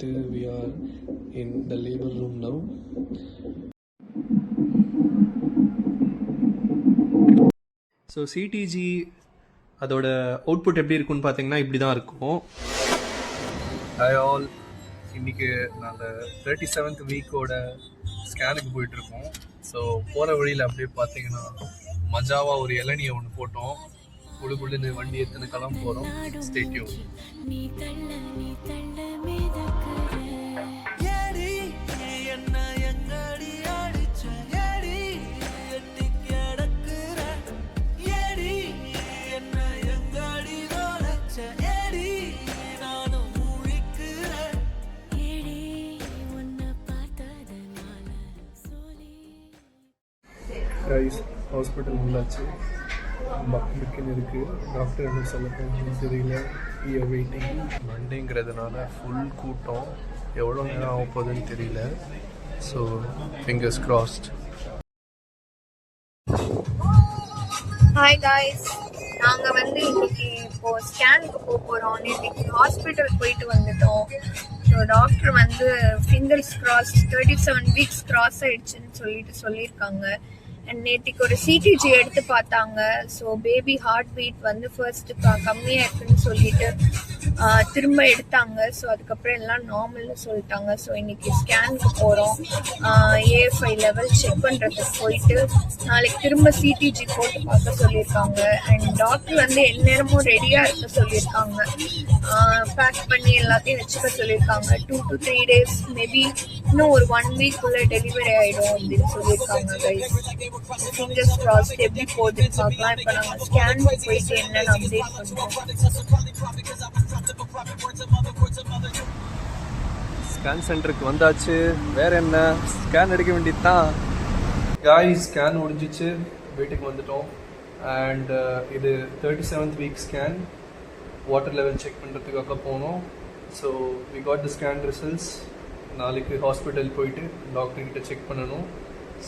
We are in the labor room now. So CDG அதோட output எப்படி இருக்குன்னு பார்த்தீங்கன்னா இப்படி தான் இருக்கும். ஹாய் ஆல், இன்றைக்கி நாங்கள் 37th வீக்கோட ஸ்கேனுக்கு போயிட்டுருக்கோம். ஸோ போகிற வழியில் அப்படியே பார்த்தீங்கன்னா மஜாவாக ஒரு இளநியை ஒன்று போட்டோம். குழுன்னு வண்டி எடுத்துன்னு கிளம்ப போகிறோம். Stay tune. ஹாஸ்பிட்டல் உள்ளாச்சு. பக்கின்னு இருக்குது. டாக்டர் என்ன சொல்ல போகணும்னு தெரியல. வெயிட்டிங். மண்டேங்கிறதுனால ஃபுல் கூட்டம். எவ்வளோ நேரம் ஆக போகுதுன்னு தெரியல. So fingers crossed. Hi guys, நாங்கள் இன்னைக்கு இப்போது ஸ்கேனுக்கு போகிறோம். இன்னைக்கு ஹாஸ்பிட்டல் போயிட்டு வந்துட்டோம். So doctor fingers cross 37 weeks cross ஆயிடுச்சுன்னு சொல்லியிருக்காங்க. அண்ட் நேற்றுக்கு ஒரு சிடிஜி எடுத்து பார்த்தாங்க. So baby heart beat first கம்மியாக இருக்குன்னு சொல்லிட்டு திரும்ப எடுத்தாங்க. ஸோ அதுக்கப்புறம் எல்லாம் நார்மல்னு சொல்லிட்டாங்க. ஸோ இன்னைக்கு ஸ்கேனுக்கு போகிறோம். AFI லெவல் செக் பண்ணுறதுக்கு போயிட்டு நாளைக்கு திரும்ப சிடிஜி போட்டு பார்க்க சொல்லியிருக்காங்க. அண்ட் டாக்டர் எந்நேரமும் ரெடியாக இருக்க சொல்லியிருக்காங்க. பேக் பண்ணி எல்லாத்தையும் வச்சுக்க சொல்லியிருக்காங்க. 2 to 3 days, மேபி இன்னும் ஒரு 1 வீக்குள்ளே டெலிவரி ஆகிடும் அப்படின்னு சொல்லியிருக்காங்க. Guys, fingers crossed. எப்படி போகுதுன்னு பார்க்கலாம். இப்போ நாங்கள் ஸ்கேனுக்கு போயிட்டு என்னென்னு அப்டேட் பண்ணுறோம். ஸ்கேன் சென்டருக்கு வந்தாச்சு. வேற என்ன, ஸ்கேன் எடுக்க வேண்டியது தான். காய்ஸ், ஸ்கேன் முடிஞ்சிச்சு. வீட்டுக்கு வந்துட்டோம். அண்ட் இது 37th week scan. Water level check பண்ணுறதுக்காக போனோம். So we got the scan results. நாளைக்கு ஹாஸ்பிட்டல் போயிட்டு டாக்டர்கிட்ட செக் பண்ணணும்.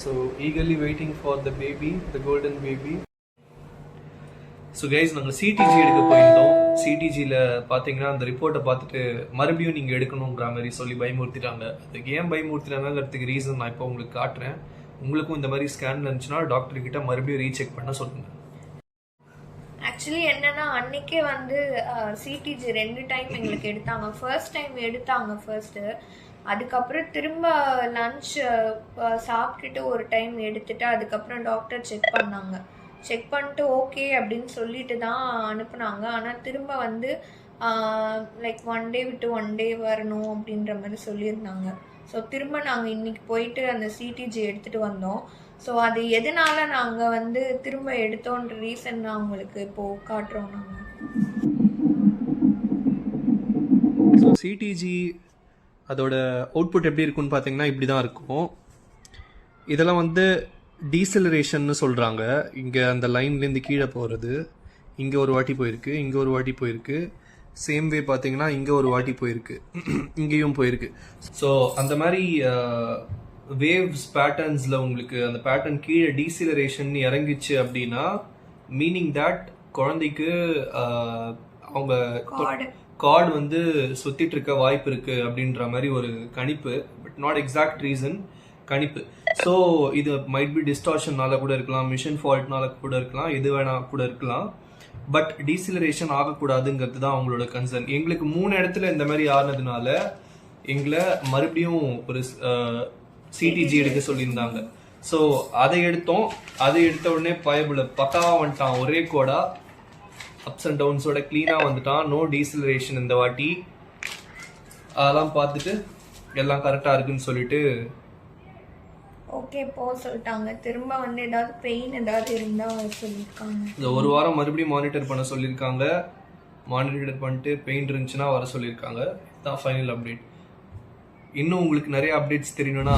So eagerly waiting for the baby, the golden baby. So guys, நாங்கள் சிடிஜி எடுக்க போயிருந்தோம். சிடிஜியில் பார்த்தீங்கன்னா அந்த ரிப்போர்ட்டை பார்த்துட்டு மறுபடியும் நீங்கள் எடுக்கணுங்கிற மாதிரி சொல்லி பயமுறுத்திட்டாங்க. அதுக்கு ஏன் பயமுறுத்தினாங்கிறதுக்கு ரீசன் நான் இப்போ உங்களுக்கு காட்டுறேன். உங்களுக்கும் இந்த மாதிரி ஸ்கேன் இருந்துச்சுன்னா டாக்டர்கிட்ட மறுபடியும் ரீசெக் பண்ண சொல்லுங்கள். ஆக்சுவலி என்னன்னா, அன்னைக்கே சிடிஜி 2 டைம் எங்களுக்கு எடுத்தாங்க. ஃபர்ஸ்ட் டைம் எடுத்தாங்க ஃபர்ஸ்ட்டு. அதுக்கப்புறம் திரும்ப லன்ச் சாப்பிட்டுட்டு ஒரு டைம் எடுத்துட்டு அதுக்கப்புறம் டாக்டர் செக் பண்ணாங்க. செக் பண்ணிட்டு ஓகே அப்படின்னு சொல்லிட்டு தான் அனுப்புனாங்க. ஆனால் திரும்ப லைக் 1 day விட்டு 1 day வரணும் அப்படின்ற மாதிரி சொல்லியிருந்தாங்க. ஸோ திரும்ப நாங்கள் இன்னைக்கு போயிட்டு அந்த சிடிஜி எடுத்துகிட்டு வந்தோம். ஸோ அது எதனால நாங்கள் திரும்ப எடுத்தோன்ற ரீசன் நான் உங்களுக்கு இப்போது காட்டுறோம். நாங்கள் ஸோ சிடிஜி அதோட அவுட்புட் எப்படி இருக்குன்னு பார்த்தீங்கன்னா இப்படி தான் இருக்கும். இதெல்லாம் டீசலரேஷன்னு சொல்கிறாங்க. இங்கே அந்த லைன்லேருந்து கீழே போகிறது. இங்கே ஒரு வாட்டி போயிருக்கு, இங்கே ஒரு வாட்டி போயிருக்கு. சேம் வே பார்த்தீங்கன்னா இங்கே ஒரு வாட்டி போயிருக்கு, இங்கேயும் போயிருக்கு. ஸோ அந்த மாதிரி வேவ்ஸ் பேட்டர்ன்ஸில் உங்களுக்கு அந்த பேட்டர்ன் கீழே டீசிலரேஷன் இறங்கிச்சு அப்படின்னா மீனிங் தட் குழந்தைக்கு அவங்க கார்டு சுத்திட்டு இருக்க வாய்ப்பு இருக்கு அப்படின்ற மாதிரி ஒரு கணிப்பு. பட் நாட் எக்ஸாக்ட் ரீசன், கணிப்பு. ஸோ இது மைட் பி டிஸ்டார்ஷன்னால கூட இருக்கலாம், மிஷின் ஃபால்ட்னால கூட இருக்கலாம், எது வேணா கூட இருக்கலாம். பட் டீசிலரேஷன் ஆகக்கூடாதுங்கிறது தான் அவங்களோட கன்சர்ன். எங்களுக்கு 3 இடத்துல இந்த மாதிரி ஆனதுனால எங்களை மறுபடியும் ஒரு சிடிஜி எடுக்க சொல்லியிருந்தாங்க. ஸோ அதை எடுத்தோம். அதை எடுத்த உடனே பயபுல பக்காவா வந்துட்டான். ஒரே கோடா அப்ஸ் அண்ட் டவுன்ஸோட கிளீனாக வந்துட்டான். நோ டீசிலரேஷன் இந்த வாட்டி. அதெல்லாம் பார்த்துட்டு எல்லாம் கரெக்டாக இருக்குன்னு சொல்லிட்டு ஓகே போக சொல்லிட்டாங்க. திரும்ப ஏதாவது பெயின் ஏதாவது இருந்தால் சொல்லியிருக்காங்க. இந்த ஒரு வாரம் மறுபடியும் மானிட்டர் பண்ண சொல்லியிருக்காங்க. மானிட்டர் பண்ணிட்டு பெயின் இருந்துச்சுன்னா வர சொல்லியிருக்காங்க. இதுதான் ஃபைனல் அப்டேட். இன்னும் உங்களுக்கு நிறைய அப்டேட்ஸ் தெரியணும்னா